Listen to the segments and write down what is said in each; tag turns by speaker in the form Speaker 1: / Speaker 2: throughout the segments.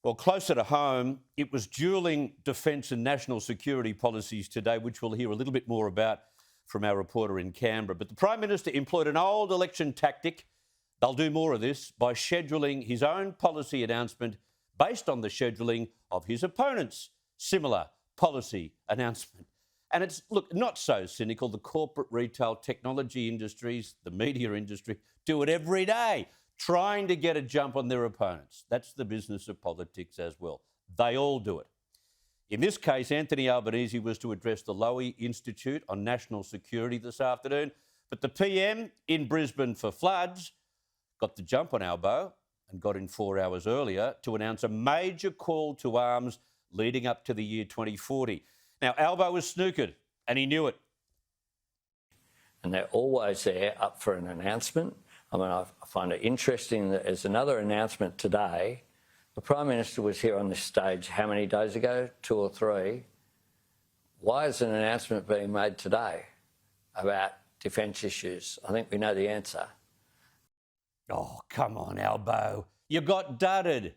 Speaker 1: Well, closer to home, it was dueling defence and national security policies today, which we'll hear a little bit more about from our reporter in Canberra. But the Prime Minister employed an old election tactic. They'll do more of this by scheduling his own policy announcement based on the scheduling of his opponent's similar policy announcement. And it's, look, not so cynical. The corporate, retail, technology industries, the media industry do it every day, trying to get a jump on their opponents. That's the business of politics as well. They all do it. In this case, Anthony Albanese was to address the Lowy Institute on national security this afternoon, but the PM in Brisbane for floods got the jump on Albo and got in 4 hours earlier to announce a major call to arms leading up to the year 2040. Now, Albo was snookered and he knew it.
Speaker 2: And they're always there up for an announcement. I mean, I find it interesting that there's another announcement today. The Prime Minister was here on this stage how many days ago? 2 or 3. Why is an announcement being made today about defence issues? I think we know the answer.
Speaker 1: Oh, come on, Albo. You got dudded.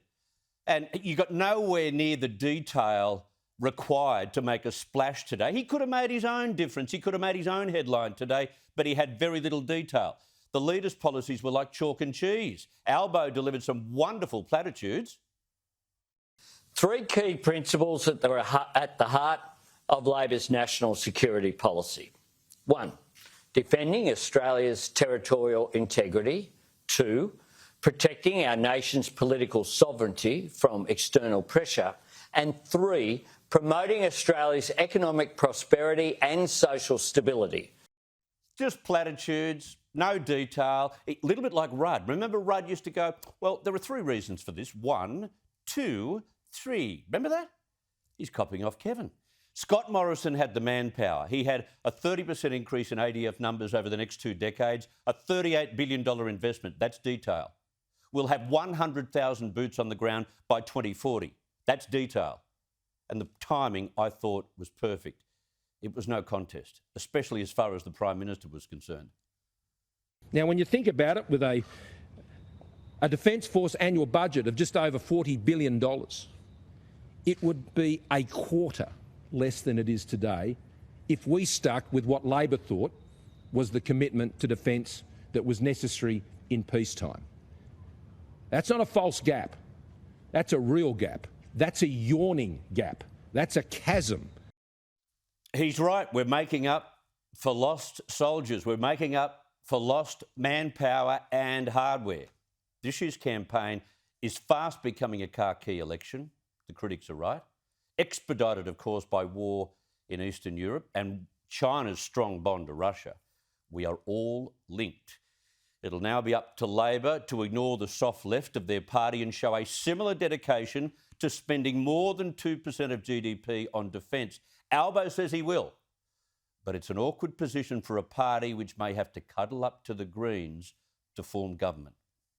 Speaker 1: And you got nowhere near the detail required to make a splash today. He could have made his own difference. He could have made his own headline today, but he had very little detail. The leader's policies were like chalk and cheese. Albo delivered some wonderful platitudes.
Speaker 2: 3 key principles that are at the heart of Labor's national security policy. 1, defending Australia's territorial integrity. 2, protecting our nation's political sovereignty from external pressure. And 3, promoting Australia's economic prosperity and social stability.
Speaker 1: Just platitudes, no detail, a little bit like Rudd. Remember Rudd used to go, well, there are 3 reasons for this. 1, 2, 3. Remember that? He's copying off Kevin. Scott Morrison had the manpower. He had a 30% increase in ADF numbers over the next 2 decades, a $38 billion investment. That's detail. We'll have 100,000 boots on the ground by 2040. That's detail. And the timing, I thought, was perfect. It was no contest, especially as far as the Prime Minister was concerned.
Speaker 3: Now, when you think about it, with a Defence Force annual budget of just over $40 billion, it would be a quarter less than it is today if we stuck with what Labor thought was the commitment to defence that was necessary in peacetime. That's not a false gap. That's a real gap. That's a yawning gap. That's a chasm.
Speaker 1: He's right. We're making up for lost soldiers. We're making up for lost manpower and hardware. This year's campaign is fast becoming a car key election. The critics are right. Expedited, of course, by war in Eastern Europe and China's strong bond to Russia. We are all linked. It'll now be up to Labor to ignore the soft left of their party and show a similar dedication to spending more than 2% of GDP on defence. Albo says he will, but it's an awkward position for a party which may have to cuddle up to the Greens to form government.